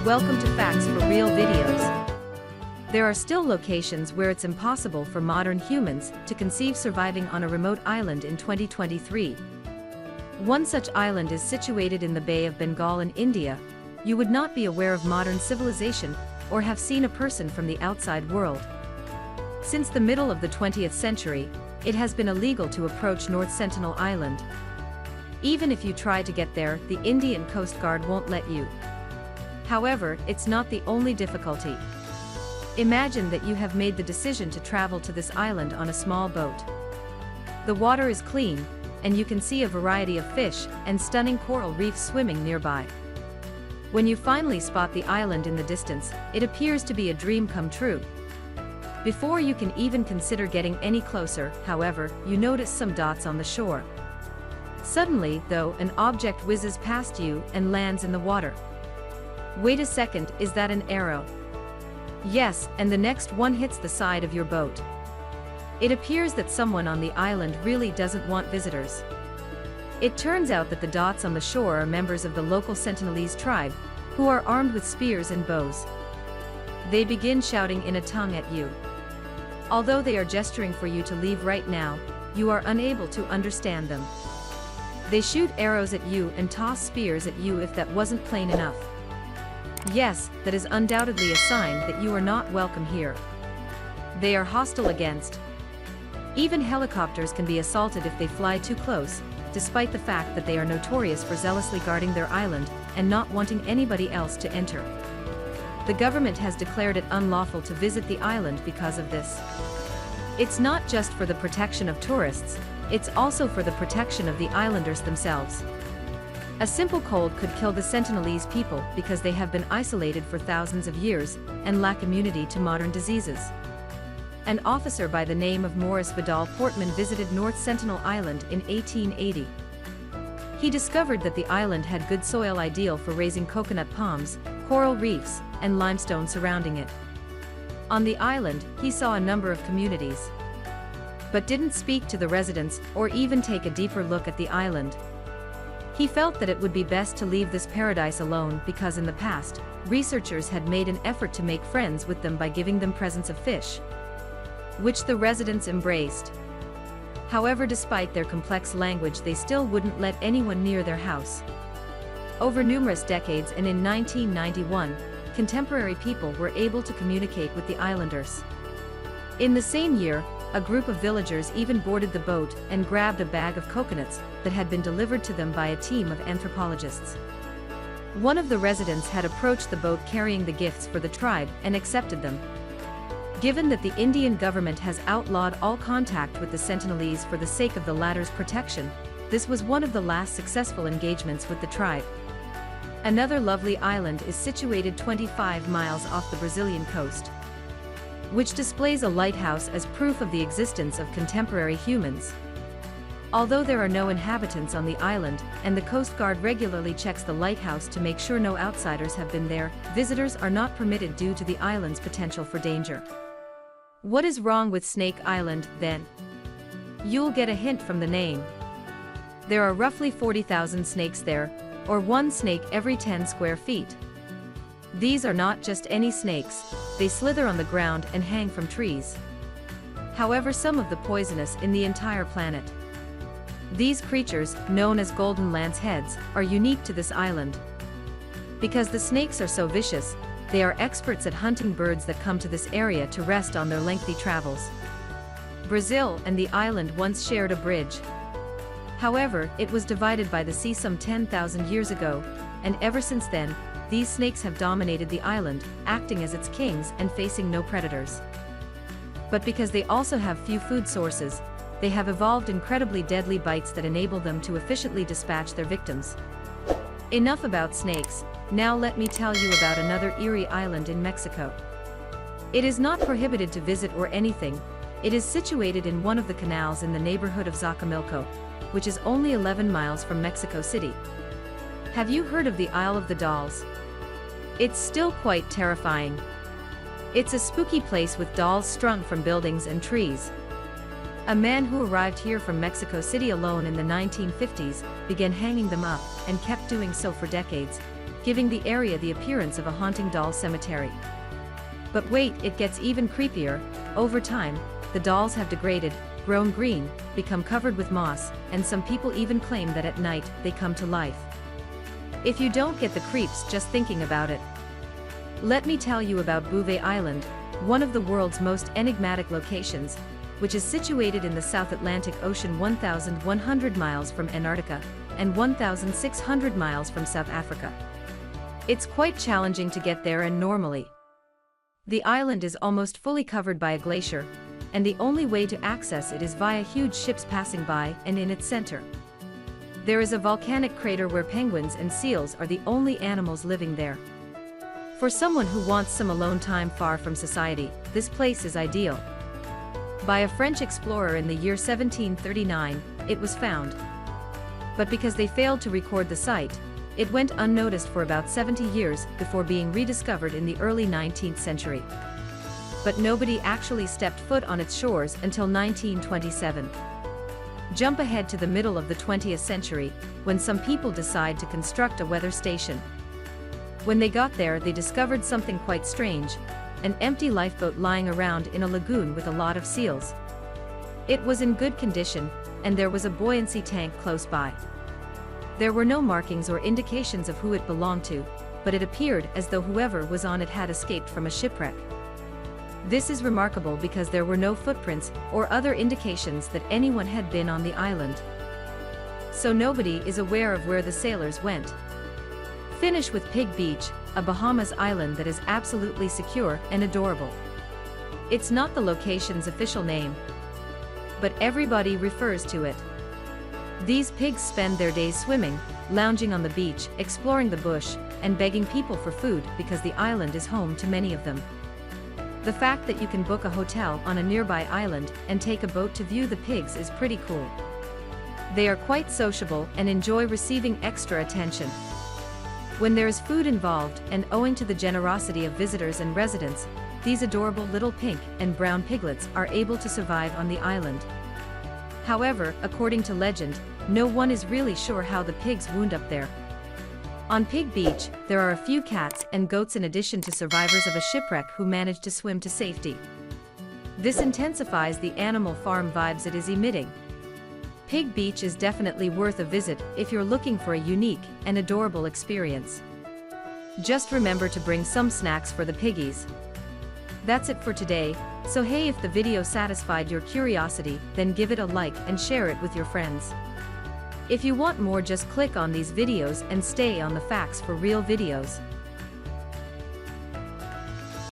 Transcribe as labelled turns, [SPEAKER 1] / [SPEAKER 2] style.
[SPEAKER 1] Welcome to Facts for Real videos. There are still locations where it's impossible for modern humans to conceive surviving on a remote island in 2023. One such island is situated in the Bay of Bengal in India. You would not be aware of modern civilization or have seen a person from the outside world. Since the middle of the 20th century, it has been illegal to approach North Sentinel Island. Even if you try to get there, the Indian Coast Guard won't let you. However, it's not the only difficulty. Imagine that you have made the decision to travel to this island on a small boat. The water is clean, and you can see a variety of fish and stunning coral reefs swimming nearby. When you finally spot the island in the distance, it appears to be a dream come true. Before you can even consider getting any closer, however, you notice some dots on the shore. Suddenly, though, an object whizzes past you and lands in the water. Wait a second, is that an arrow? Yes, and the next one hits the side of your boat. It appears that someone on the island really doesn't want visitors. It turns out that the dots on the shore are members of the local Sentinelese tribe, who are armed with spears and bows. They begin shouting in a tongue at you. Although they are gesturing for you to leave right now, you are unable to understand them. They shoot arrows at you and toss spears at you if that wasn't plain enough. Yes, that is undoubtedly a sign that you are not welcome here. They are hostile against. Even helicopters can be assaulted if they fly too close, despite the fact that they are notorious for zealously guarding their island and not wanting anybody else to enter. The government has declared it unlawful to visit the island because of this. It's not just for the protection of tourists, it's also for the protection of the islanders themselves. A simple cold could kill the Sentinelese people because they have been isolated for thousands of years and lack immunity to modern diseases. An officer by the name of Maurice Vidal Portman visited North Sentinel Island in 1880. He discovered that the island had good soil ideal for raising coconut palms, coral reefs, and limestone surrounding it. On the island, he saw a number of communities, but didn't speak to the residents or even take a deeper look at the island. He felt that it would be best to leave this paradise alone because in the past, researchers had made an effort to make friends with them by giving them presents of fish, which the residents embraced. However, despite their complex language, they still wouldn't let anyone near their house. Over numerous decades and in 1991, contemporary people were able to communicate with the islanders. In the same year, a group of villagers even boarded the boat and grabbed a bag of coconuts that had been delivered to them by a team of anthropologists. One of the residents had approached the boat carrying the gifts for the tribe and accepted them. Given that the Indian government has outlawed all contact with the Sentinelese for the sake of the latter's protection, this was one of the last successful engagements with the tribe. Another lovely island is situated 25 miles off the Brazilian coast, which displays a lighthouse as proof of the existence of contemporary humans. Although there are no inhabitants on the island, and the Coast Guard regularly checks the lighthouse to make sure no outsiders have been there, visitors are not permitted due to the island's potential for danger. What is wrong with Snake Island, then? You'll get a hint from the name. There are roughly 40,000 snakes there, or one snake every 10 square feet. These are not just any snakes, they slither on the ground and hang from trees. However, some of the poisonous in the entire planet. These creatures, known as golden lance heads, are unique to this island. Because the snakes are so vicious, they are experts at hunting birds that come to this area to rest on their lengthy travels. Brazil and the island once shared a bridge. However, it was divided by the sea some 10,000 years ago, and ever since then, these snakes have dominated the island, acting as its kings and facing no predators. But because they also have few food sources, they have evolved incredibly deadly bites that enable them to efficiently dispatch their victims. Enough about snakes, now let me tell you about another eerie island in Mexico. It is not prohibited to visit or anything, it is situated in one of the canals in the neighborhood of Xochimilco, which is only 11 miles from Mexico City. Have you heard of the Isle of the Dolls? It's still quite terrifying. It's a spooky place with dolls strung from buildings and trees. A man who arrived here from Mexico City alone in the 1950s began hanging them up and kept doing so for decades, giving the area the appearance of a haunting doll cemetery. But wait, it gets even creepier. Over time, the dolls have degraded, grown green, become covered with moss, and some people even claim that at night, they come to life. If you don't get the creeps just thinking about it, let me tell you about Bouvet Island, one of the world's most enigmatic locations, which is situated in the South Atlantic Ocean 1,100 miles from Antarctica, and 1,600 miles from South Africa. It's quite challenging to get there, and normally, the island is almost fully covered by a glacier, and the only way to access it is via huge ships passing by, and in its center, there is a volcanic crater where penguins and seals are the only animals living there. For someone who wants some alone time far from society, this place is ideal. By a French explorer in the year 1739, it was found. But because they failed to record the site, it went unnoticed for about 70 years before being rediscovered in the early 19th century. But nobody actually stepped foot on its shores until 1927. Jump ahead to the middle of the 20th century, when some people decide to construct a weather station. When they got there, they discovered something quite strange, an empty lifeboat lying around in a lagoon with a lot of seals. It was in good condition, and there was a buoyancy tank close by. There were no markings or indications of who it belonged to, but it appeared as though whoever was on it had escaped from a shipwreck. This is remarkable because there were no footprints or other indications that anyone had been on the island. So nobody is aware of where the sailors went. Finish with Pig Beach, a Bahamas island that is absolutely secure and adorable. It's not the location's official name, but everybody refers to it. These pigs spend their days swimming, lounging on the beach, exploring the bush, and begging people for food because the island is home to many of them. The fact that you can book a hotel on a nearby island and take a boat to view the pigs is pretty cool. They are quite sociable and enjoy receiving extra attention. When there is food involved, and owing to the generosity of visitors and residents, these adorable little pink and brown piglets are able to survive on the island. However, according to legend, no one is really sure how the pigs wound up there. On Pig Beach, there are a few cats and goats in addition to survivors of a shipwreck who managed to swim to safety. This intensifies the animal farm vibes it is emitting. Pig Beach is definitely worth a visit if you're looking for a unique and adorable experience. Just remember to bring some snacks for the piggies. That's it for today, so hey, if the video satisfied your curiosity, then give it a like and share it with your friends. If you want more, just click on these videos and stay on the Facts for Real videos.